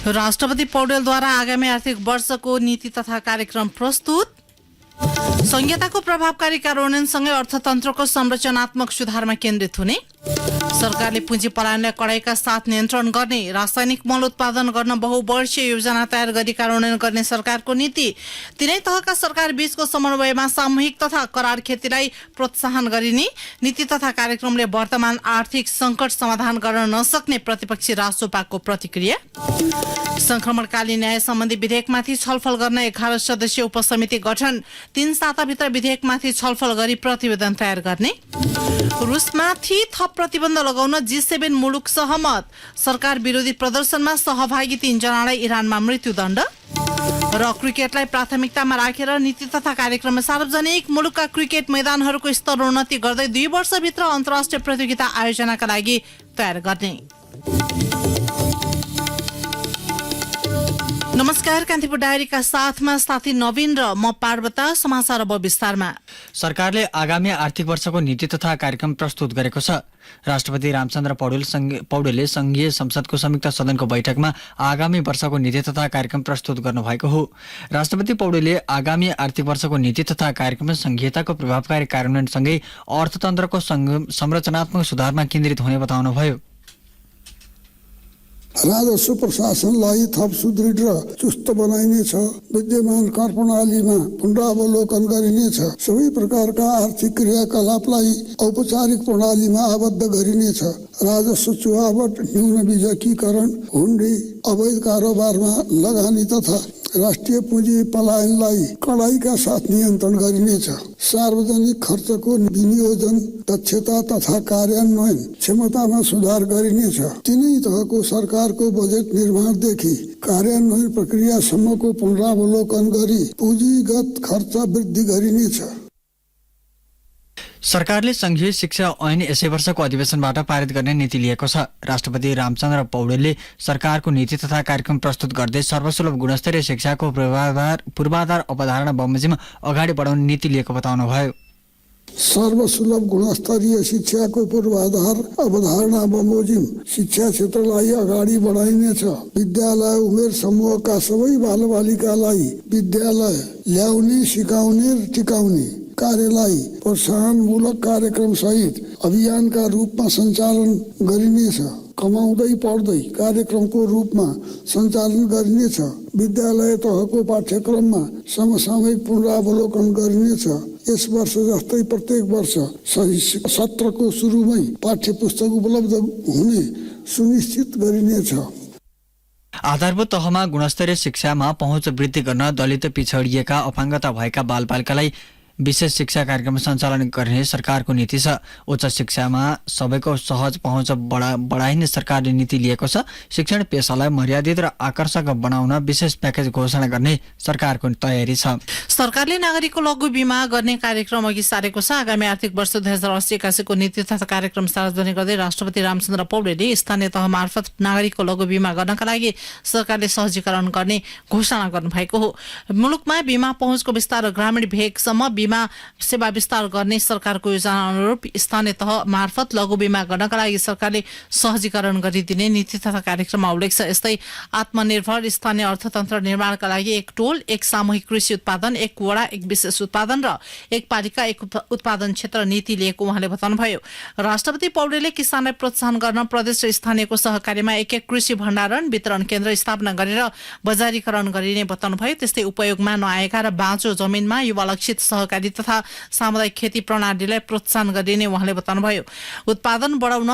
राष्ट्रपति पौडेलद्वारा आगामी आर्थिक वर्षको नीति तथा कार्यक्रम प्रस्तुत। संहिताको प्रभावकारी कार्यान्वयनसँगै अर्थतन्त्रको संरचनात्मक सुधारमा केन्द्रित हुने। सरकारले पुँजी पलायनलाई कडाइका साथ नियन्त्रण गर्ने, रासायनिक मल उत्पादन गर्न बहुवर्षीय योजना तयार गरी कार्यान्वयन गर्ने सरकारको नीति। तीनै तहका सरकार बीचको समन्वयमा सामूहिक तथा करार खेतीलाई प्रोत्साहन गरिने। नीति तथा कार्यक्रमले वर्तमान आर्थिक संकट समाधान गर्न नसक्ने प्रतिपक्षी रासोपाको प्रतिक्रिया। संक्रमणकालीन न्याय सम्बन्धी विधेयकमाथि छलफल गर्न 11 सदस्यीय उपसमिति गठन। 3 साताभित्र विधेयकमाथि छलफल गरी प्रतिवेदन तयार गर्ने। रुसमाथि थप प्रतिबन्ध लगाउन G7 मुलुक सहमत। सरकार विरोधी प्रदर्शनमा सहभागी 3 जनालाई इरानमा मृत्युदण्ड। र क्रिकेटलाई प्राथमिकतामा राखेर नीति तथा कार्यक्रममा सार्वजनिक मुलुकका क्रिकेट मैदानहरूको स्तरोन्नति गर्दै 2 वर्षभित्र अन्तर्राष्ट्रिय प्रतियोगिता आयोजनाका लागि तयार गर्ने। नमस्कार, कान्तिपुर डायरीका साथमा साथी नवीन र म पार्वता। समाचार अब विस्तारमा। सरकारले आगामी आर्थिक वर्षको नीति तथा कार्यक्रम प्रस्तुत गरेको छ। राष्ट्रपति रामचन्द्र पौडेलले संघीय संसदको संयुक्त सदनको बैठकमा आगामी वर्षको नीति तथा कार्यक्रम प्रस्तुत गर्नुभएको हो। राष्ट्रपति पौडेलले आगामी आर्थिक वर्षको नीति तथा कार्यक्रम संहिताको प्रभावकारी कार्यान्वयनसँगै अर्थतन्त्रको संरचनात्मक सुधारमा केन्द्रित हुने बताउनुभयो। राजस्व प्रशासनलाई थप सुदृढ र चुस्त बनाइनेछ। विद्यमान कर प्रणालीमा पुनरावलोकन गरिनेछ। सबै प्रकारका आर्थिक क्रियाकलापलाई औपचारिक प्रणालीमा आबद्ध गरिनेछ। राजस्व चुहावट, न्यून बिजकीकरण, हुन्डी, अवैध कारोबारमा लगानी तथा राष्ट्रिय पुँजी पलायनलाई कडाइका साथ नियन्त्रण गरिनेछ। सार्वजनिक खर्चको विनियोजन दक्षता तथा कार्यान्वयन क्षमतामा सुधार गरिनेछ। तीनै तहको सरकारको बजेट निर्माणदेखि कार्यान्वयन प्रक्रियासम्मको पुनरावलोकन गरी पुँजीगत खर्च वृद्धि गरिनेछ। सरकारले संघीय शिक्षा ऐन यसै वर्षको अधिवेशनबाट पारित गर्ने नीति लिएको छ। राष्ट्रपति रामचन्द्र पौडेलले सरकारको नीति तथा कार्यक्रम प्रस्तुत गर्दै सर्वसुलभ गुणस्तरीय शिक्षाको पूर्वाधार अवधारणा बमोजिम अगाडि बढाउने नीति लिएको बताउनुभयो। सर्वसुलभ गुणस्तरीय शिक्षाको पूर्वाधार अवधारणा बमोजिम शिक्षा क्षेत्रलाई अगाडि बढाइनेछ। विद्यालय उमेर समूहका सबै बालबालिकालाई विद्यालय ल्याउने, सिकाउने र टिकाउने कार्यलाई प्रोत्साहनमूलक कार्यक्रम सहित अभियानका रूपमा सञ्चालन गरिनेछ। कमाउँदै पढ्दै कार्यक्रमको रूपमा सञ्चालन गरिनेछ। विद्यालय तहको पाठ्यक्रममा समसामयिक पुनरावलोकन गरिनेछ। यस वर्ष जस्तै प्रत्येक वर्ष सत्रको सुरुमै पाठ्य पुस्तक उपलब्ध हुने सुनिश्चित गरिनेछ। आधारभूत तहमा गुणस्तरीय शिक्षामा पहुँच वृद्धि गर्न दलित, पिछडिएका, अपाङ्गता भएका बालबालिकालाई विशेष शिक्षा कार्यक्रम सञ्चालन गर्ने सरकारको नीति छ। उच्च शिक्षामा सबैको सहज पहुँच बढाइने सरकारले नीति लिएको छ। शिक्षण पेशालाई मर्यादित र आकर्षक बनाउन विशेष प्याकेज घोषणा गर्ने सरकारको तयारी छ। सरकारले नागरिकको लघु बीमा गर्ने कार्यक्रम अघि सारेको छ। आगामी आर्थिक वर्ष 2080-81 को नीति तथा कार्यक्रम सार्वजनिक गर्दै राष्ट्रपति रामचन्द्र पौडेलले स्थानीय तह मार्फत नागरिकको लघु बीमा गर्नका लागि सरकारले सहजीकरण गर्ने घोषणा गर्नुभएको हो। मुलुकमा बीमा पहुँचको विस्तार र ग्रामीण भेगसम्म बीमा सेवा विस्तार गर्ने सरकारको योजना अनुरूप स्थानीय तह मार्फत लघु बीमा गर्नका लागि सरकारले सहजीकरण गरिदिने नीति तथा कार्यक्रममा उल्लेख छ। यस्तै आत्मनिर्भर स्थानीय अर्थतन्त्र निर्माणका लागि एक टोल, एक सामूहिक कृषि उत्पादन, एक वडा, एक विशेष उत्पादन र एक पालिका, एक उत्पादन क्षेत्र नीति लिएको उहाँले बताउनुभयो। राष्ट्रपति पौडेलले किसानलाई प्रोत्साहन गर्न प्रदेश र स्थानीयको सहकार्यमा एक कृषि भण्डारण वितरण केन्द्र स्थापना गरेर बजारीकरण गरिने बताउनुभयो। त्यस्तै उपयोगमा नआएका र बाँचो जमिनमा युवा लक्षित सहकारी तथा सामुदायिक खेती प्रणालीलाई प्रोत्साहन गरिने उहाँले बताउनुभयो। उत्पादन बढाउन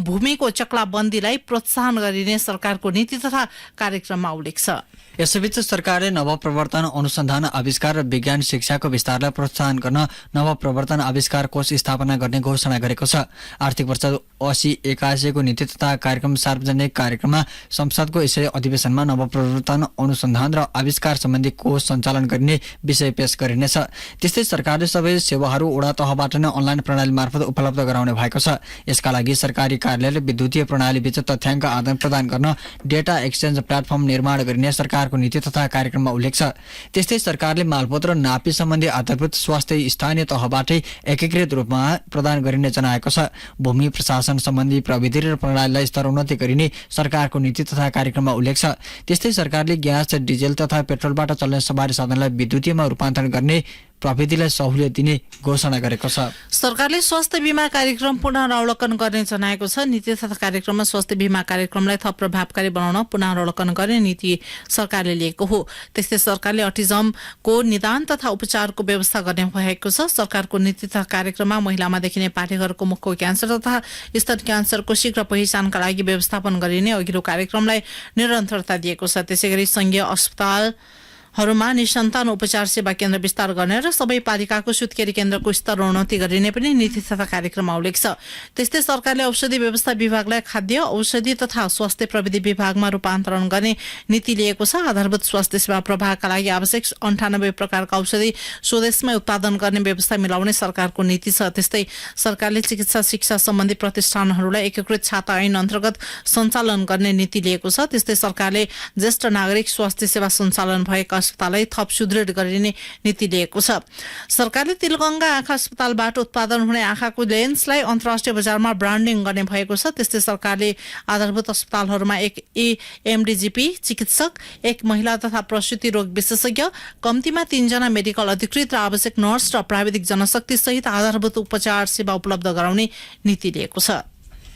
भूमिको चक्लाबन्दीलाई प्रोत्साहन गरिने सरकारको नीति तथा कार्यक्रममा उल्लेख छ। यसैबीच सरकारले नवप्रवर्तन, अनुसन्धान, आविष्कार र विज्ञान शिक्षाको विस्तारलाई प्रोत्साहन गर्न नवप्रवर्तन आविष्कार कोष स्थापना गर्ने घोषणा गरेको छ। आर्थिक वर्ष 80-81 को नीति तथा कार्यक्रम सार्वजनिक कार्यक्रममा संसदको यसै अधिवेशनमा नवप्रवर्तन, अनुसन्धान र आविष्कार सम्बन्धी कोष सञ्चालन गर्ने विषय पेश गरिनेछ। त्यस्तै सरकारले सबै सेवाहरू वडा तहबाट नै अनलाइन प्रणाली मार्फत उपलब्ध गराउने भएको छ। यसका लागि सरकारी कार्यालयले विद्युतीय प्रणाली बीच तथ्याङ्क आदान प्रदान गर्न डेटा एक्सचेन्ज प्लेटफर्म निर्माण गरिने सरकार सरकारको नीति तथा कार्यक्रममा उल्लेख छ। त्यस्तै सरकारले मालपोत र नापी सम्बन्धी आधारभूत स्वास्थ्य स्थानीय तहबाटै एकीकृत रूपमा प्रदान गरिने जनाएको छ। भूमि प्रशासन सम्बन्धी प्रविधि र प्रणालीलाई स्तरोन्नति गरिने सरकारको नीति तथा कार्यक्रममा उल्लेख छ। त्यस्तै सरकारले ग्यास, डिजेल तथा पेट्रोलबाट चल्ने सवारी साधनलाई विद्युतीयमा रूपान्तरण गर्ने प्रविधिलाई सहुलियत दिने घोषणा गरेको छ। सरकारले स्वास्थ्य बीमा कार्यक्रम पुनरावलोकन गर्ने जनाएको छ। नीति तथा कार्यक्रममा स्वास्थ्य बीमा कार्यक्रमलाई थप प्रभावकारी बनाउन पुनरावलोकन गर्ने नीति सरकारले लिएको हो। त्यस्तै सरकारले अटिजमको निदान तथा उपचारको व्यवस्था गर्ने भएको छ। सरकारको नीति तथा कार्यक्रममा महिलामा देखिने पाठेघरको मुखको क्यान्सर तथा स्तन क्यान्सरको शीघ्र पहिचानका लागि व्यवस्थापन गरिने अघिल्लो कार्यक्रमलाई निरन्तरता दिएको छ। त्यसैगरी संघीय अस्पतालहरूमा निसन्तान उपचार सेवा केन्द्र विस्तार गर्ने र सबै पालिकाको सुत्केरी केन्द्रको स्तरोन्नति गरिने पनि नीति तथा कार्यक्रममा उल्लेख छ। त्यस्तै सरकारले औषधि व्यवस्था विभागलाई खाद्य, औषधि तथा स्वास्थ्य प्रविधि विभागमा रूपान्तरण गर्ने नीति लिएको छ। आधारभूत स्वास्थ्य सेवा प्रवाहका लागि आवश्यक 98 प्रकारका औषधि स्वदेशमै उत्पादन गर्ने व्यवस्था मिलाउने सरकारको नीति छ। त्यस्तै सरकारले चिकित्सा शिक्षा सम्बन्धी प्रतिष्ठानहरूलाई एकीकृत छाता ऐन अन्तर्गत सञ्चालन गर्ने नीति लिएको छ। त्यस्तै सरकारले ज्येष्ठ नागरिक स्वास्थ्य सेवा सञ्चालन भएका अस्पताललाई थप सुदृढ गरिने नीति लिएको छ। सरकारले तिलगंगा आँखा अस्पतालबाट उत्पादन हुने आँखाको लेन्सलाई अन्तर्राष्ट्रिय बजारमा ब्रान्डिङ गर्ने भएको छ। त्यस्तै सरकारले आधारभूत अस्पतालहरूमा एक एमडीजीपी चिकित्सक, एक महिला तथा प्रसूति रोग विशेषज्ञ, कम्तीमा 3 जना मेडिकल अधिकृत र आवश्यक नर्स र प्राविधिक जनशक्ति सहित आधारभूत उपचार सेवा उपलब्ध गराउने नीति लिएको छ।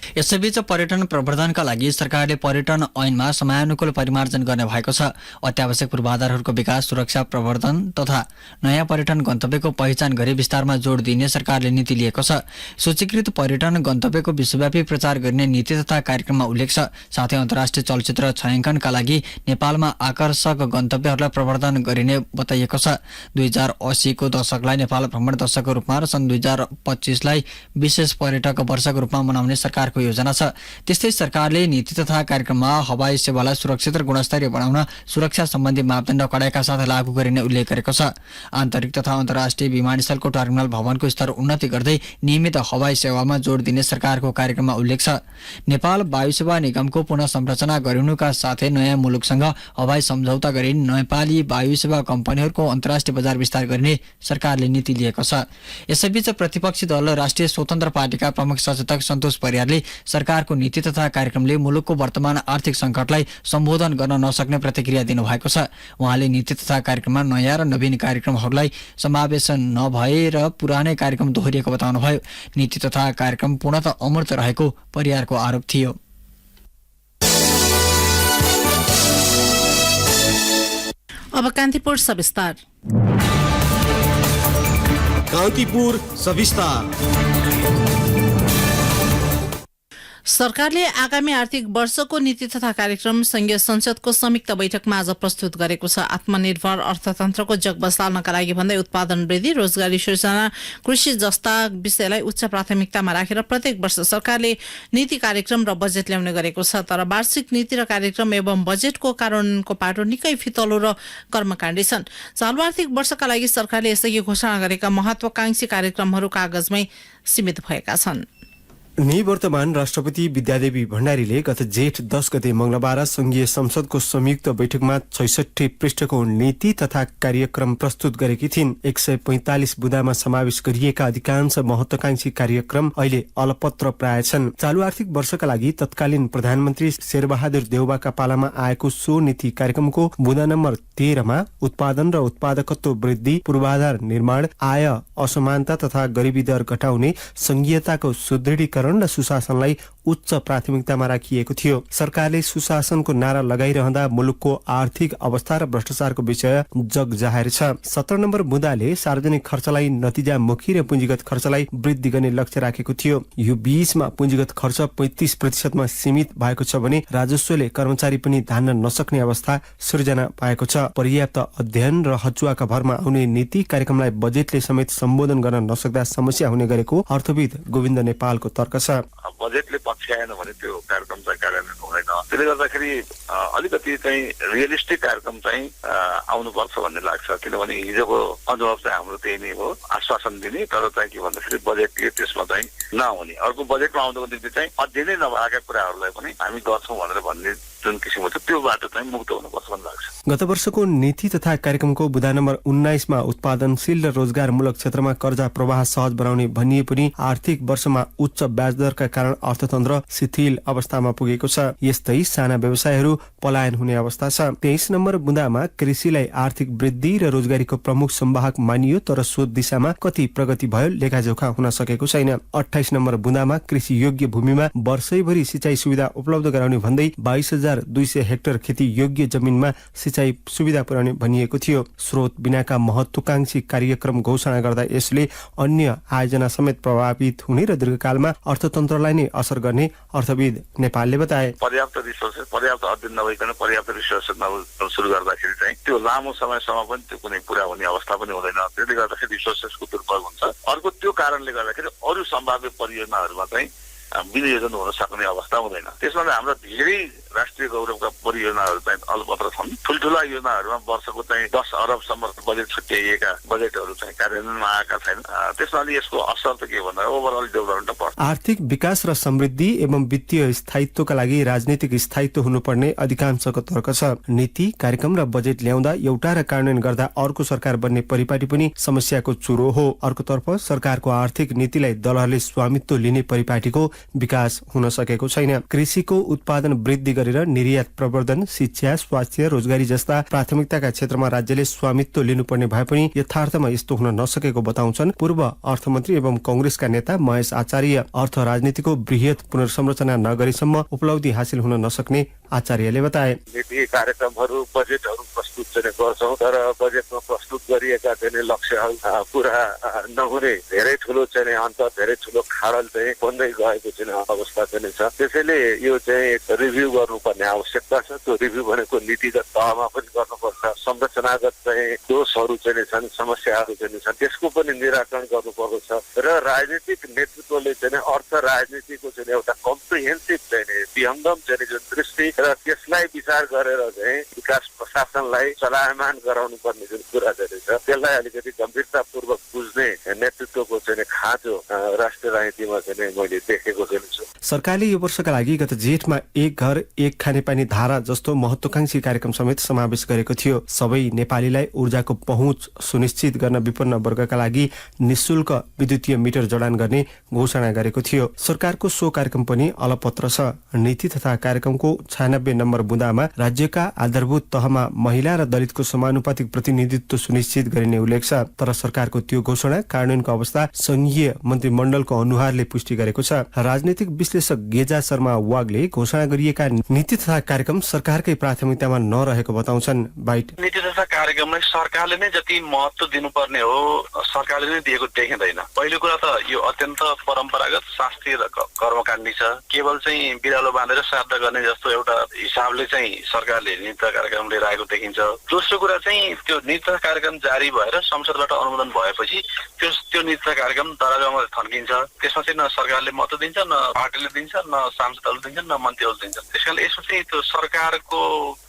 यसैबीच पर्यटन प्रवर्धनका लागि सरकारले पर्यटन ऐनमा समयानुकूल परिमार्जन गर्ने भएको छ। अत्यावश्यक पूर्वाधारहरूको विकास, सुरक्षा, प्रवर्धन तथा नयाँ पर्यटन गन्तव्यको पहिचान गरी विस्तारमा जोड दिने सरकारले नीति लिएको छ। सूचीकृत पर्यटन गन्तव्यको विश्वव्यापी प्रचार गर्ने नीति तथा कार्यक्रममा उल्लेख छ। साथै अन्तर्राष्ट्रिय चलचित्र छायाङ्कनका लागि नेपालमा आकर्षक गन्तव्यहरूलाई प्रवर्धन गरिने बताइएको छ। 2080 को दशकलाई नेपाल भ्रमण दशकको रूपमा र सन् 2025 लाई विशेष पर्यटक वर्षको रूपमा मनाउने सरकार योजना छ। त्यस्तै सरकारले नीति तथा कार्यक्रममा हवाई सेवालाई सुरक्षित र गुणस्तरीय बनाउन सुरक्षा सम्बन्धी मापदण्ड कडाइका साथ लागू गरिने उल्लेख गरेको छ। आन्तरिक तथा अन्तर्राष्ट्रिय विमानस्थलको टर्मिनल भवनको स्तर उन्नति गर्दै नियमित हवाई सेवामा जोड दिने सरकारको कार्यक्रममा उल्लेख छ। नेपाल वायु सेवा निगमको पुनः संरचना गरिनुका साथै नयाँ मुलुकसँग हवाई सम्झौता गरी नेपाली वायु सेवा कम्पनीहरूको अन्तर्राष्ट्रिय बजार विस्तार गर्ने सरकारले नीति लिएको छ। यसैबीच प्रतिपक्षी दल राष्ट्रिय स्वतन्त्र पार्टीका प्रमुख सचेतक सन्तोष परियारले सरकारको नीति तथा कार्यक्रमले मुलुकको वर्तमान आर्थिक संकटलाई सम्बोधन गर्न नसक्ने प्रतिक्रिया दिनुभएको छ। उहाँले नीति तथा कार्यक्रममा नयाँ र नवीन कार्यक्रमहरूलाई समावेश नभएर पुरानै कार्यक्रम दोहोरिएको बताउनुभयो। नीति तथा कार्यक्रम पूर्णतः अमूर्त रहेको परियारको आरोप थियो। अब कान्तिपुर सविस्तार। कान्तिपुर सविस्तार। सरकारले आगामी आर्थिक वर्षको नीति तथा कार्यक्रम संघीय संसदको संयुक्त बैठकमा आज प्रस्तुत गरेको छ। आत्मनिर्भर अर्थतन्त्रको जग बसाल्नका लागि भन्दै उत्पादन वृद्धि, रोजगारी सृजना, कृषि जस्ता विषयलाई उच्च प्राथमिकतामा राखेर प्रत्येक वर्ष सरकारले नीति कार्यक्रम र बजेट ल्याउने गरेको छ। तर वार्षिक नीति र कार्यक्रम एवं बजेटको कार्यान्वयनको पाटो निकै फितलो र कर्मकाण्डी छन्। चालु आर्थिक वर्षका लागि सरकारले यसअघि घोषणा गरेका महत्वाकांक्षी कार्यक्रमहरू कागजमै सीमित भएका छन्। निवर्तमान राष्ट्रपति विद्यादेवी भण्डारीले गत जेठ 10 गते मंगलबार संघीय संसदको संयुक्त बैठकमा 66 पृष्ठको नीति तथा कार्यक्रम प्रस्तुत गरेकी थिइन्। 145 बुँदामा समावेश गरिएका अधिकांश महत्वाकांक्षी कार्यक्रम अहिले अलपत्र प्राय छन्। चालु आर्थिक वर्षका लागि तत्कालीन प्रधानमन्त्री शेरबहादुर देउवाका पालामा आएको सो नीति कार्यक्रमको बुँदा नम्बर 13 मा उत्पादन र उत्पादकत्व वृद्धि, पूर्वाधार निर्माण, आय असमानता तथा गरिबी दर घटाउने, संघीयताको सुदृढीकरण र सुशासनलाई उच्च प्राथमिकतामा राखिएको थियो। सरकारले सुशासनको नारा लगाइरहँदा मुलुकको आर्थिक अवस्था र भ्रष्टाचारको विषय जग जाहेर छ। 17 नम्बर बुँदाले सार्वजनिक खर्चलाई नतिजामुखी र पुँजीगत खर्चलाई वृद्धि गर्ने लक्ष्य राखेको थियो। यो बीचमा पुँजीगत खर्च 35% सीमित भएको छ भने राजस्वले कर्मचारी पनि धान्न नसक्ने अवस्था सृजना भएको छ। पर्याप्त अध्ययन र हचुवाका भरमा आउने नीति कार्यक्रमलाई बजेटले समेत सम्बोधन गर्न नसक्दा समस्या हुने गरेको अर्थविद गोविन्द नेपालको तर्क छ। बजेटले पछ्याएन भने त्यो कार्यक्रम चाहिँ कार्यान्वयन हुँदैन। त्यसले गर्दाखेरि अलिकति चाहिँ रियलिस्टिक कार्यक्रम चाहिँ आउनुपर्छ भन्ने लाग्छ। किनभने हिजोको अनुभव चाहिँ हाम्रो त्यही नै हो, आश्वासन दिने तर चाहिँ के भन्दाखेरि बजेटले त्यसमा चाहिँ नआउने। अर्को बजेटमा आउँदाको निम्ति चाहिँ अध्ययनै नभएका कुराहरूलाई पनि हामी गर्छौँ भनेर भन्ने जुन किसिमको छ त्यो बाटो चाहिँ मुक्त हुनुपर्छ भन्ने लाग्छ। गत वर्षको नीति तथा कार्यक्रमको बुँदा नम्बर 19 मा उत्पादनशील र रोजगारमूलक क्षेत्रमा कर्जा प्रवाह सहज बनाउने भनिए पनि आर्थिक वर्षमा उच्च ब्याज दरका कारण अर्थतन्त्र शिथिल अवस्थामा पुगेको छ। यस्तै साना व्यवसायहरू पलायन हुने अवस्था छ। 23 नम्बर बुँदामा कृषिलाई आर्थिक वृद्धि र रोजगारीको प्रमुख संवाहक मानियो, तर सो दिशामा कति प्रगति भयो लेखाजोखा हुन सकेको छैन। 28 नम्बर बुँदामा कृषि योग्य भूमिमा वर्षैभरि सिँचाइ सुविधा उपलब्ध गराउने भन्दै 22,200 हेक्टर खेती योग्य जमिनमा सिँचाइ सुविधा पुर्याउने भनिएको थियो। स्रोत बिनाका महत्वाकांक्षी कार्यक्रम घोषणा गर्दा यसले अन्य आयोजना समेत प्रभावित हुने र दीर्घकालमा अर्थतन्त्रलाई नै असर गर्ने अर्थविद नेपालले बताए। पर्याप्त रिसोर्सेस, पर्याप्त अध्ययन नभइकन पर्याप्त रिसोर्सेस सुरु गर्दाखेरि चाहिँ त्यो लामो समयसम्म पनि त्यो कुनै पुरा हुने अवस्था पनि हुँदैन। त्यसले गर्दाखेरि रिसोर्सेसको दुर्प्रयोग हुन्छ। अर्को त्यो कारणले गर्दाखेरि अरू सम्भाव्य परियोजनाहरूमा चाहिँ विनियोजन हुन सक्ने अवस्था हुँदैन। त्यसमा हाम्रो धेरै राष्ट्रिय गौरवका परियोजनाहरू चाहिँ अलपत्र छन्। ठुल्ठुला योजनाहरूमा वर्षको चाहिँ 10 अरबसम्म बजेट छुट्याइएका बजेटहरू चाहिँ कार्यान्वयनमा आएका छैनन्। त्यसमाले यसको असर त के भन्दा ओभरअल डेभलपमेन्ट पर्छ। आर्थिक विकास र समृद्धि एवं वित्तीय स्थायित्वका लागि राजनीतिक स्थायित्व हुनुपर्ने अधिकांशको तर्क छ। नीति कार्यक्रम र बजेट ल्याउँदा एउटा र कार्यान्वयन गर्दा अर्को सरकार बन्ने परिपाटी पनि समस्याको चुरो हो। अर्कोतर्फ सरकारको आर्थिक नीतिलाई दलहरूले स्वामित्व लिने परिपाटीको विकास हुन सकेको छैन। कृषिको उत्पादन वृद्धि गरेर निर्यात प्रवर्धन, शिक्षा, स्वास्थ्य, रोजगारी जस्ता प्राथमिकताका क्षेत्रमा राज्यले स्वामित्व लिनुपर्ने भए पनि यथार्थमा यस्तो हुन नसकेको बताउँछन् पूर्व अर्थमन्त्री एवं कांग्रेसका नेता महेश आचार्य। अर्थ राजनीतिको वृहत पुनर्संरचना नगरेसम्म उपलब्धि हासिल हुन नसक्ने आचार्यले बताए। नीति कार्यक्रमहरू बजेटहरू प्रस्तुत चाहिँ गर्छौं, तर बजेटमा प्रस्तुत गरिएका चाहिँ लक्ष्यहरू पूरा नहुने धेरै ठुलो चाहिँ अन्त धेरै ठुलो खाडल चाहिँ बन्दै गएको चाहिँ अवस्था चाहिँ छ। त्यसैले यो चाहिँ एक रिभ्यू गर्नुपर्ने आवश्यकता छ। त्यो रिभ्यू भनेको नीतिगत तहमा पनि गर्नुपर्छ। संरचनागत चाहिँ दोषहरू चाहिँ छन्, समस्याहरू चाहिँ छन्, त्यसको पनि निराकरण गर्नुपर्को छ। र राजनीतिक नेतृत्वले चाहिँ अर्थ राजनीतिको चाहिँ एउटा कम्प्रिहेन्सिभ चाहिँ विहङ्गम चाहिँ जुन दृष्टि र त्यसलाई विचार गरेर चाहिँ विकास प्रशासनलाई चलायमान गराउनु पर्ने जुन कुरा चाहिँ छ त्यसलाई अलिकति गम्भीरतापूर्वक बुझ्ने नेतृत्वको चाहिँ खाँचो राष्ट्रिय राजनीतिमा चाहिँ मैले देखेको छु। सरकारले यो वर्षका लागि गत जेठमा एक घर एक खानेपानी धारा जस्तो महत्वाकांक्षी कार्यक्रम समेत समावेश गरेको थियो। सबै नेपालीलाई ऊर्जाको पहुँच सुनिश्चित गर्न विपन्न वर्गका लागि निशुल्क विद्युतीय मिटर जडान गर्ने घोषणा गरेको थियो। सरकारको सो कार्यक्रम पनि अलपत्र छ। नीति तथा कार्यक्रमको 96 नम्बर बुँदामा राज्यका आधारभूत तहमा महिला र दलितको समानुपातिक प्रतिनिधित्व सुनिश्चित गरिने उल्लेख छ। तर सरकारको त्यो घोषणा कार्यान्वयनको अवस्था संघीय मन्त्रीमण्डलको अनुहारले पुष्टि गरेको छ। राजनीतिक विश्लेषक गेजा शर्मा वागले घोषणा गरिएका नीति तथा कार्यक्रम सरकारकै प्राथमिकतामा नरहेको बताउँछन्। नीति तथा कार्यक्रमलाई सरकारले नै जति महत्व दिनुपर्ने हो सरकारले नै दिएको देखिँदैन। पहिलो कुरा त यो अत्यन्त परम्परागत शास्त्रीय कर्मकाण्डी छ। केवल चाहिँ बिरालो बाँधेर श्राद्ध गर्ने जस्तो एउटा हिसाबले चाहिँ सरकारले नीति तथा कार्यक्रम लिएर आएको देखिन्छ। दोस्रो कुरा चाहिँ त्यो नीति तथा कार्यक्रम जारी भएर संसदबाट अनुमोदन भएपछि त्यो नीति तथा कार्यक्रम दरबारमा थन्किन्छ। त्यसमा चाहिँ न सरकारले महत्व दिन्छ, न पार्टीले दिन्छ, न सांसदहरूले दिन्छ, न मन्त्रीहरूले दिन्छ। त्यसकारण यसमा चाहिँ त्यो सरकारको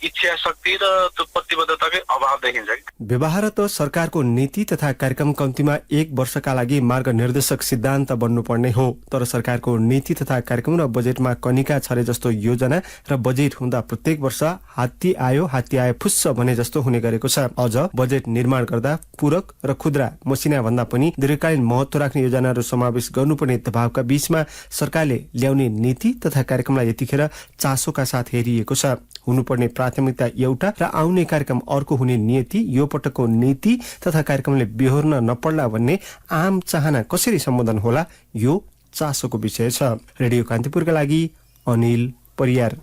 इच्छा शक्ति र त्यो प्रतिबद्धताकै अभाव देखिन्छ। व्यवहार त सरकारको नीति तथा कार्यक्रम कम्तीमा 1 वर्षका लागि मार्गनिर्देशक सिद्धान्त बन्नुपर्ने हो। तर सरकारको नीति तथा कार्यक्रम र बजेटमा कनिका छरे जस्तो योजना र बजेट हुँदा प्रत्येक वर्ष हात्ती आयो फुस्स भने जस्तो हुने गरेको छ। अझ बजेट निर्माण गर्दा पूरक र खुद्रा मसिना भन्दा पनि दीर्घकालीन महत्व राख्ने योजनाहरू समावेश गर्नुपर्ने दबावका बीचमा सरकारले ल्याउने नीति तथा कार्यक्रमलाई यतिखेर चासोका साथ हेरिएको छ। हुनुपर्ने प्राथमिकता एउटा र आउने कार्यक्रम अर्को हुने नियति यो पटकको नीति तथा कार्यक्रमले बेहोर्न नपर्ला भन्ने आम चाहना कसरी सम्बोधन होला यो चासोको विषय छ। रेडियो कान्तिपुरका लागि अनिल परियार।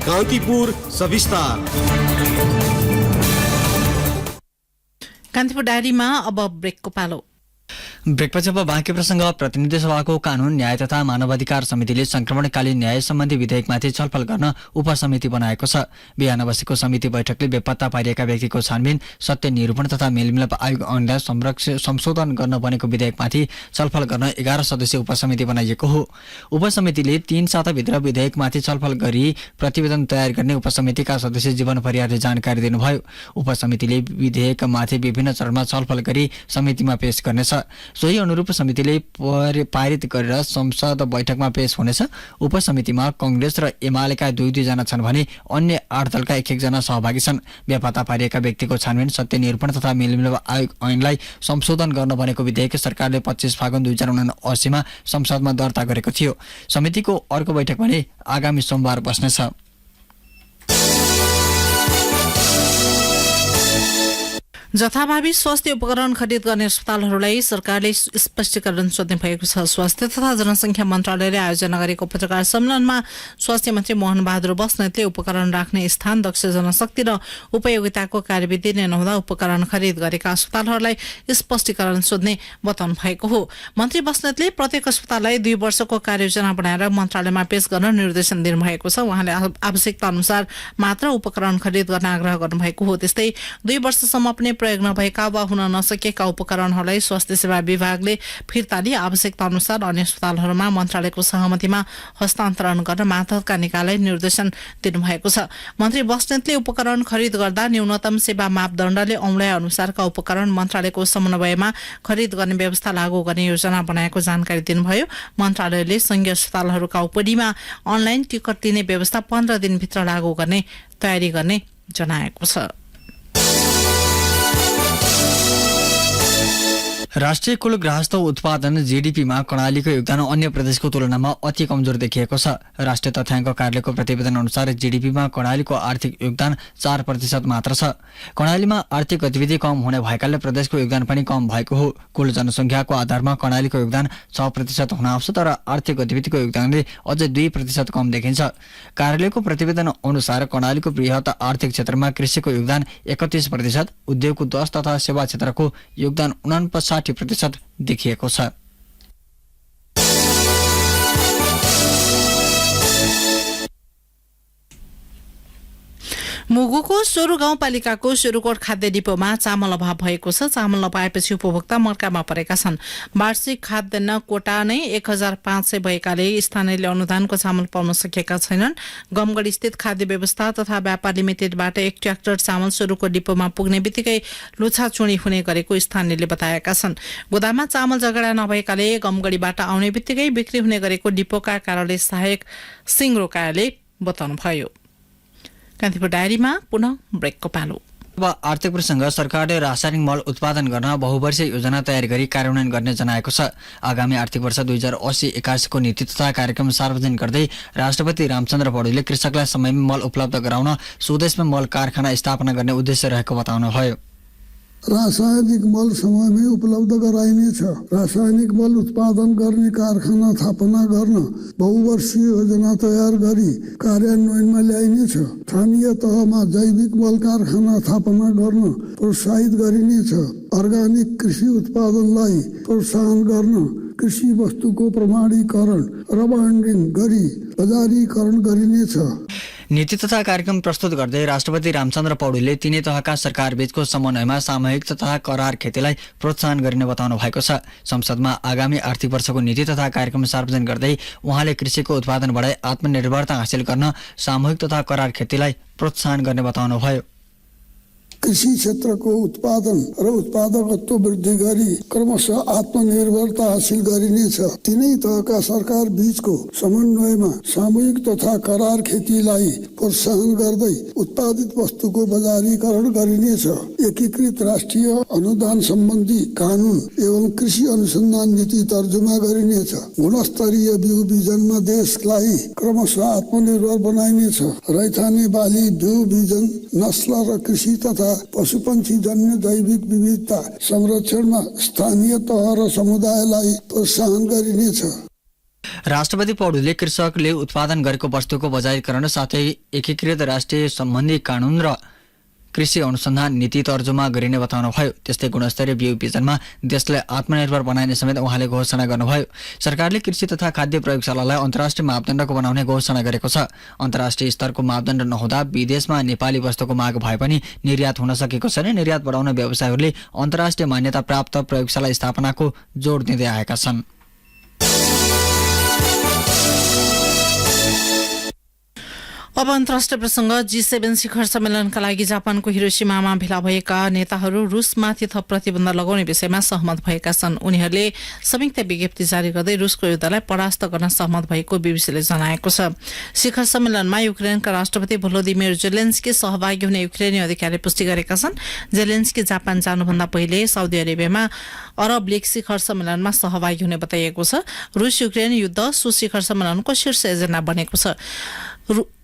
कान्तिपुर सविस्तार। कान्तिपुर डायरीमा अब ब्रेकको पालो। ब्रेकपछि अब बाँकी प्रसङ्ग। प्रतिनिधि सभाको कानून न्याय तथा मानवाधिकार समितिले संक्रमणकालीन न्याय सम्बन्धी विधेयकमाथि छलफल गर्न उपसमिति बनाएको छ। बिहान बसेको समिति बैठकले बेपत्ता पारिएका व्यक्तिको छानबिन, सत्य निरूपण तथा मेलमिलाप आयोग ऐनलाई संशोधन गर्न बनेको विधेयकमाथि छलफल गर्न 11 सदस्यीय उपसमिति बनाइएको हो। उपसमितिले 3 साताभित्र विधेयकमाथि छलफल गरी प्रतिवेदन तयार गर्ने उपसमितिका सदस्य जीवन परियारले जानकारी दिनुभयो। उपसमितिले विधेयकमाथि विभिन्न चरणमा छलफल गरी समितिमा पेश गर्नेछ। सोही अनुरूप समितिले पारित गरेर संसद बैठकमा पेश हुनेछ। उपसमितिमा कांग्रेस र एमालेका 2-2 जना छन् भने अन्य 8 दलका 1-1 जना सहभागी छन्। बेपत्ता पारिएका व्यक्तिको छानबिन सत्य निरूपण तथा मेलमिलाप आयोग ऐनलाई संशोधन गर्न बनेको विधेयक सरकारले 25 फागुन 2079 मा संसदमा दर्ता गरेको थियो। समितिको अर्को बैठक भने आगामी सोमबार बस्नेछ। जथाभावी स्वास्थ्य उपकरण खरिद गर्ने अस्पतालहरूलाई सरकारले स्पष्टीकरण सोध्ने भएको छ। स्वास्थ्य तथा जनसंख्या मन्त्रालयले आयोजना गरेको पत्रकार सम्मेलनमा स्वास्थ्य मन्त्री मोहन बहादुर बस्नेतले उपकरण राख्ने स्थान, दक्ष जनशक्ति र उपयोगिताको कार्यविधि नै नहुँदा उपकरण खरिद गरेका अस्पतालहरूलाई स्पष्टीकरण सोध्ने बताउनु भएको हो। मन्त्री बस्नेतले प्रत्येक अस्पताललाई 2 वर्षको कार्ययोजना बनाएर मन्त्रालयमा पेश गर्न निर्देशन दिनुभएको छ। उहाँले आवश्यकता अनुसार मात्र उपकरण खरिद गर्न आग्रह गर्नुभएको हो। त्यस्तै 2 वर्षसम्म पनि प्रयोग नभएका वा हुन नसकेका उपकरणहरूलाई स्वास्थ्य सेवा विभागले फिर्ता लिए आवश्यकता अनुसार अन्य अस्पतालहरूमा मन्त्रालयको सहमतिमा हस्तान्तरण गर्न मातहतका निकायलाई निर्देशन दिनुभएको छ। मन्त्री बस्नेतले उपकरण खरिद गर्दा न्यूनतम सेवा मापदण्डले औँलाए अनुसारका उपकरण मन्त्रालयको समन्वयमा खरिद गर्ने व्यवस्था लागू गर्ने योजना बनाएको जानकारी दिनुभयो। मन्त्रालयले संघीय अस्पतालहरूका ओपीडीमा अनलाइन टिकट दिने व्यवस्था 15 दिनभित्र लागू गर्ने तयारी गर्ने जनाएको छ। राष्ट्रिय कुल गृहस्थ उत्पादन जीडीपीमा कर्णालीको योगदान अन्य प्रदेशको तुलनामा अति कमजोर देखिएको छ। राष्ट्रिय तथ्याङ्क कार्यालयको प्रतिवेदन अनुसार जीडीपीमा कर्णालीको आर्थिक योगदान 4% मात्र छ। कर्णालीमा आर्थिक गतिविधि कम हुने भएकाले प्रदेशको योगदान पनि कम भएको हो। कुल जनसङ्ख्याको आधारमा कर्णालीको योगदान 6% हुन आउँछ, तर आर्थिक गतिविधिको योगदानले अझै 2% कम देखिन्छ। कार्यालयको प्रतिवेदन अनुसार कर्णालीको बृहत आर्थिक क्षेत्रमा कृषिको योगदान 31%, उद्योगको 10% तथा सेवा क्षेत्रको योगदान 49% देखिएको छ। मुगुको सोरु गाउँपालिकाको सोरुकोट खाद्य डिपोमा चामल अभाव भएको छ। चामल नपाएपछि उपभोक्ता मर्कामा परेका छन्। वार्षिक खाद्यान्न कोटा नै 1500 भएकाले स्थानीयले अनुदानको चामल पाउन सकेका छैनन्। गमगढ स्थित खाद्य व्यवस्था तथा व्यापार लिमिटेडबाट 1 ट्र्याक्टर चामल सोरुको डिपोमा पुग्ने बित्तिकै लुछाचुडी हुने गरेको स्थानीयले बताएका छन्। गोदाममा चामल जगडा नभएकाले गमगढीबाट आउने बित्तिकै बिक्री हुने गरेको डिपोका कार्यालय सहायक सिंहरोकाले बताउनुभयो। कान्तिपुर डायरीमा पुनः ब्रेकको पालो। अब आर्थिक प्रसंग सरकारले रासायनिक मल उत्पादन गर्न बहुवर्षीय योजना तयार गरी कार्यान्वयन गर्ने जनाएको छ। आगामी आर्थिक वर्ष 2080-81 को नीति तथा कार्यक्रम सार्वजनिक गर्दै राष्ट्रपति रामचन्द्र पौडेलले कृषकलाई समयमै मल उपलब्ध गराउन स्वदेशमा मल कारखाना स्थापना गर्ने उद्देश्य रहेको बताउनुभयो। रासायनिक मल समयमै उपलब्ध गराइनेछ। रासायनिक मल उत्पादन गर्ने कारखाना स्थापना गर्न बहुवर्षीय योजना तयार गरी कार्यान्वयनमा ल्याइनेछ। स्थानीय तहमा जैविक मल कारखाना स्थापना गर्न प्रोत्साहित गरिनेछ। अर्गानिक कृषि उत्पादनलाई प्रोत्साहन गर्न कृषि वस्तुको प्रमाणीकरण र ब्रान्डिङ गरी बजारीकरण गरिनेछ। नीति तथा कार्यक्रम प्रस्तुत गर्दै राष्ट्रपति रामचन्द्र पौडेलले तीनै तहका सरकार बीचको समन्वयमा सामूहिक तथा करार खेतीलाई प्रोत्साहन गरिने बताउनु भएको छ। संसदमा आगामी आर्थिक वर्षको नीति तथा कार्यक्रम सार्वजनिक गर्दै उहाँले कृषिको उत्पादन बढाई आत्मनिर्भरता हासिल गर्न सामूहिक तथा करार खेतीलाई प्रोत्साहन गर्ने बताउनुभयो। कृषि क्षेत्रको उत्पादन र उत्पादकत्व वृद्धि गरी क्रमशः आत्मनिर्भरता हासिल गरिनेछ। तीनै तहका सरकार बीचको समन्वयमा सामूहिक तथा करार खेतीलाई प्रोत्साहन गर्दै उत्पादित वस्तुको बजारीकरण गरिनेछ। एकीकृत राष्ट्रिय अनुदान सम्बन्धी कानून एवं कृषि अनुसन्धान नीति तर्जुमा गरिनेछ। गुणस्तरीय बिउ बिजनमा देशलाई क्रमशः आत्मनिर्भर बनाइनेछ। रैथाने बाली, बिउ बिजन, नस्ल र कृषि तथा पशुपन्छी जन्य जैविक विविधता संरक्षणमा स्थानीय तह र समुदायलाई प्रोत्साहन गरिनेछ। राष्ट्रपति पौडेलले कृषकले उत्पादन गरेको वस्तुको बजारीकरण साथै एकीकृत राष्ट्रिय सम्बन्धी कानून र कृषि अनुसन्धान नीति तर्जुमा गरिने बताउनुभयो। त्यस्तै गुणस्तरीय बिउ बिजनमा देशलाई आत्मनिर्भर बनाइने समेत उहाँले घोषणा गर्नुभयो। सरकारले कृषि तथा खाद्य प्रयोगशालालाई अन्तर्राष्ट्रिय मापदण्डको बनाउने घोषणा गरेको छ। अन्तर्राष्ट्रिय स्तरको मापदण्ड नहुँदा विदेशमा नेपाली वस्तुको माग भए पनि निर्यात हुन सकेको छैन। निर्यात बढाउन व्यवसायहरूले अन्तर्राष्ट्रिय मान्यता प्राप्त प्रयोगशाला स्थापनाको जोड दिँदै आएका छन्। अब अन्तर्राष्ट्रिय प्रसङ्ग G7 शिखर सम्मेलनका लागि जापानको हिरोशिमामा भेला भएका नेताहरू रुसमाथि थप प्रतिबन्ध लगाउने विषयमा सहमत भएका छन्। उनीहरूले संयुक्त विज्ञप्ति जारी गर्दै रुसको युद्धलाई परास्त गर्न सहमत भएको बीबीसीले जनाएको छ। शिखर सम्मेलनमा युक्रेनका राष्ट्रपति भोलोदिमिर जेलेन्स्की सहभागी हुने युक्रेनी अधिकारीले पुष्टि गरेका छन्। जेलेन्स्की जापान जानुभन्दा पहिले साउदी अरेबियामा अरब लीग शिखर सम्मेलनमा सहभागी हुने बताइएको छ। रुस युक्रेन युद्ध सो शिखर सम्मेलनको शीर्ष एजेन्डा बनेको छ।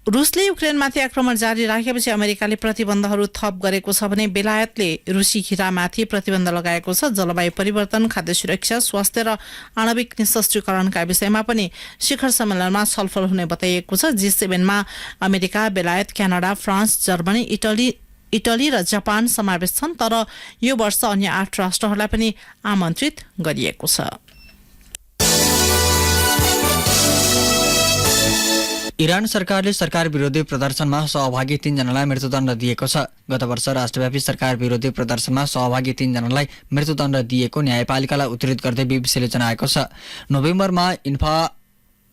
रुसले युक्रेनमाथि आक्रमण जारी राखेपछि अमेरिकाले प्रतिबन्धहरू थप गरेको छ भने बेलायतले रुसी खिरामाथि प्रतिबन्ध लगाएको छ। जलवायु परिवर्तन, खाद्य सुरक्षा, स्वास्थ्य र आणविक निशस्त्रीकरणका विषयमा पनि शिखर सम्मेलनमा छलफल हुने बताइएको छ। G7 मा अमेरिका, बेलायत, क्यानाडा, फ्रान्स, जर्मनी, इटली र जापान समावेश छन्। तर यो वर्ष अन्य 8 राष्ट्रहरूलाई पनि आमन्त्रित गरिएको छ। इरान सरकारले सरकार विरोधी प्रदर्शनमा सहभागी 3 जनालाई मृत्युदण्ड दिएको छ। गत वर्ष राष्ट्रव्यापी सरकार विरोधी प्रदर्शनमा सहभागी 3 जनालाई मृत्युदण्ड दिएको न्यायपालिकालाई उद्धृत गर्दै बीबीसीले जनाएको छ। नोभेम्बरमा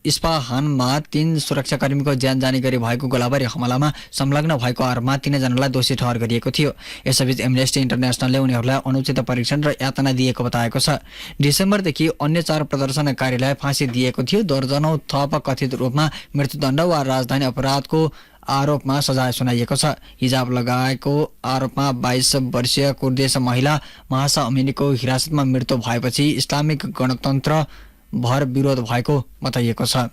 इस्पाहानमा 3 सुरक्षाकर्मीको ज्यान जाने गरी भएको गोलाबारी हमलामा संलग्न भएको आरोपमा 3 जनालाई दोषी ठहर गरिएको थियो। यसैबीच एमनेस्टी इन्टरनेशनलले उनीहरूलाई अनुचित परीक्षण र यातना दिएको बताएको छ। डिसेम्बरदेखि अन्य 4 प्रदर्शनकारीलाई फाँसी दिएको थियो। दर्जनौं थप कथित रूपमा मृत्युदण्ड वा राजधानी अपराधको आरोपमा सजाय सुनाइएको छ। हिजाब लगाएको आरोपमा 22 वर्षीय कुर्देश महिला महासा अमिनीको हिरासतमा मृत्यु भएपछि इस्लामिक गणतन्त्र भर विरोध भएको बताइएको छ।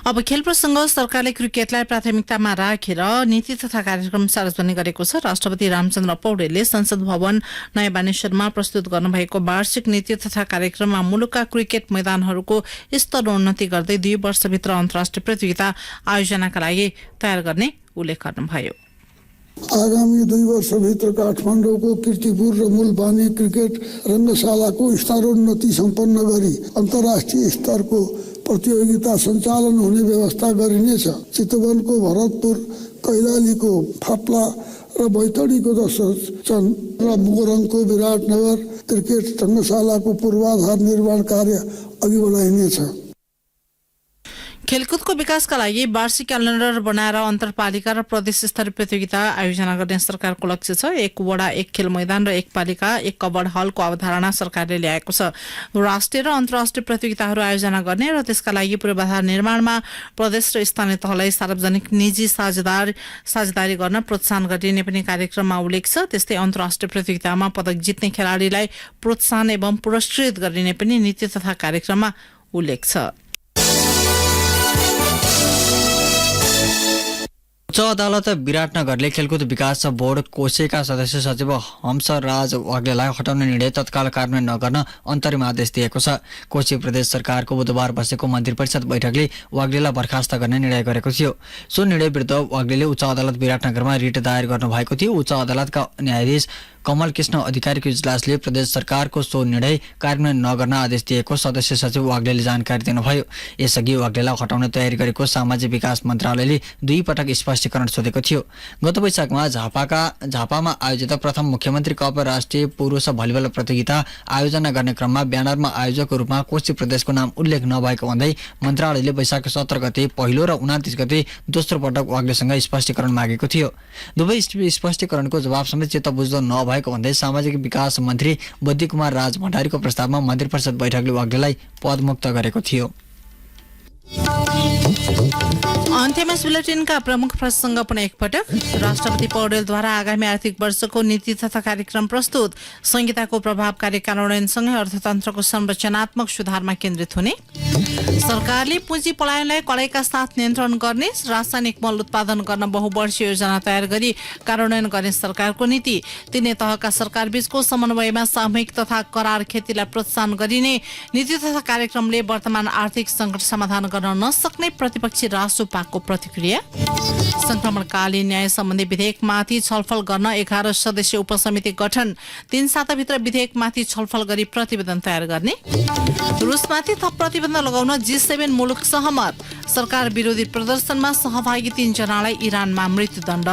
अब खेल प्रसङ्ग। सरकारले क्रिकेटलाई प्राथमिकतामा राखेर नीति तथा कार्यक्रम सार्वजनिक गरेको छ। राष्ट्रपति रामचन्द्र पौडेलले संसद भवन नयाँ बानेश्वरमा प्रस्तुत गर्नुभएको वार्षिक नीति तथा कार्यक्रममा मुलुकका क्रिकेट मैदानहरूको स्तरोन्नति गर्दै 2 वर्षभित्र अन्तर्राष्ट्रिय प्रतियोगिता आयोजनाका लागि तयार गर्ने उल्लेख गर्नुभयो। आगामी 2 वर्षभित्र काठमाडौँको कीर्तिपुर र मूलबानी क्रिकेट रङ्गशालाको स्तरोन्नति सम्पन्न गरी अन्तर्राष्ट्रिय स्तरको प्रतियोगिता सञ्चालन हुने व्यवस्था गरिनेछ। चितवनको भरतपुर, कैलालीको फाप्ला र बैतडीको दशरथचन्द र मोरङको विराटनगर क्रिकेट रङ्गशालाको पूर्वाधार निर्माण कार्य अघि बढाइनेछ। खेलकुदको विकासका लागि वार्षिक क्यालेन्डर बनाएर अन्तरपालिका र प्रदेश स्तरीय प्रतियोगिता आयोजना गर्ने सरकारको लक्ष्य छ। 1 वडा 1 खेल मैदान र 1 पालिका 1 कबड हलको अवधारणा सरकारले ल्याएको छ। राष्ट्रिय र अन्तर्राष्ट्रिय प्रतियोगिताहरू आयोजना गर्ने र त्यसका लागि पूर्वाधार निर्माणमा प्रदेश र स्थानीय तहलाई सार्वजनिक निजी साझेदारी गर्न प्रोत्साहन गरिने पनि कार्यक्रममा उल्लेख छ। त्यस्तै अन्तर्राष्ट्रिय प्रतियोगितामा पदक जित्ने खेलाडीलाई प्रोत्साहन एवं पुरस्कृत गरिने पनि नीति तथा कार्यक्रममा उल्लेख छ। उच्च अदालत विराटनगरले खेलकुद विकास बोर्ड कोसेका सदस्य सचिव हंसराज वाग्लेलाई हटाउने निर्णय तत्काल कार्यान्वयन नगर्न अन्तरिम आदेश दिएको छ। कोशी प्रदेश सरकारको बुधबार बसेको मन्त्री परिषद बैठकले वाग्लेलाई बर्खास्त गर्ने निर्णय गरेको थियो। सो निर्णय विरुद्ध वाग्लेले उच्च अदालत विराटनगरमा रिट दायर गर्नुभएको थियो। उच्च अदालतका न्यायाधीश कमल कृष्ण अधिकारीको इजलासले प्रदेश सरकारको सो निर्णय कार्यान्वयन नगर्न आदेश दिएको सदस्य सचिव वाग्लेले जानकारी दिनुभयो। यसअघि वाग्लेलाई हटाउने तयारी गरेको सामाजिक विकास मन्त्रालयले 2 पटक स्पष्टीकरण सोधेको थियो। गत वैशाखमा झापामा आयोजित प्रथम मुख्यमन्त्री कप राष्ट्रिय पुरुष भलिबल प्रतियोगिता आयोजना गर्ने क्रममा ब्यानरमा आयोजकको रूपमा कोशी प्रदेशको नाम उल्लेख नभएको भन्दै मन्त्रालयले वैशाख 17 गते पहिलो र 29 गते दोस्रो पटक वाग्लेसँग स्पष्टीकरण मागेको थियो। दुवै स्पष्टीकरणको जवाब समेत चित्त बुझ्दो नभएको भन्दै सामाजिक विकास मन्त्री बुद्धि कुमार राज भण्डारीको प्रस्तावमा मन्त्री परिषद बैठकले वाग्लेलाई पदमुक्त गरेको थियो। अन्त्यमा बुलेटिनका प्रमुख प्रसङ्ग पुनः एकपटक। राष्ट्रपति पौडेलद्वारा आगामी आर्थिक वर्षको नीति तथा कार्यक्रम प्रस्तुत। संहिताको प्रभावकारी कार्यान्वयनसँगै अर्थतन्त्रको संरचनात्मक सुधारमा केन्द्रित हुने। सरकारले पुँजी पलायनलाई कडाइका साथ नियन्त्रण गर्ने। रासायनिक मल उत्पादन गर्न बहुवर्षीय योजना तयार गरी कार्यान्वयन गर्ने सरकारको नीति। तिनै तहका सरकारबीचको समन्वयमा सामूहिक तथा करार खेतीलाई प्रोत्साहन गरिने नीति तथा कार्यक्रमले वर्तमान आर्थिक सङ्कट समाधान गर्न नसक्ने प्रतिपक्षी रासोपाको प्रतिक्रिया। संक्रमणकालीन न्याय सम्बन्धी विधेयकमाथि छलफल गर्न 11 सदस्यीय उपसमिति गठन 3 साताभित्र विधेयकमाथि छलफल गरी प्रतिवेदन तयार गर्ने रुसमाथि थप प्रतिबन्ध लगाउन G7 मुलुक सहमत सरकार विरोधी प्रदर्शनमा सहभागी 3 जनालाई इरानमा मृत्युदण्ड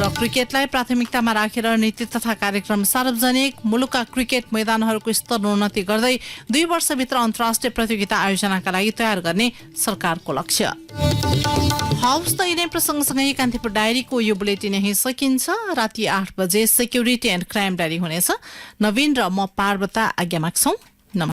र क्रिकेटलाई प्राथमिकतामा राखेर नीति तथा कार्यक्रम सार्वजनिक मुलुकका क्रिकेट मैदानहरूको स्तरोन्नति गर्दै 2 वर्षभित्र अन्तर्राष्ट्रिय प्रतियोगिता आयोजनाका लागि तयार गर्ने सरकारको लक्ष्य। हवस् त यिनै प्रसङ्गसँगै कान्तिपुर डायरीको यो बुलेटिन यही सकिन्छ। राति 8 बजे सेक्युरिटी एन्ड क्राइम डायरी हुनेछ। नवीन र म पार्वता आज्ञा माग्छौं।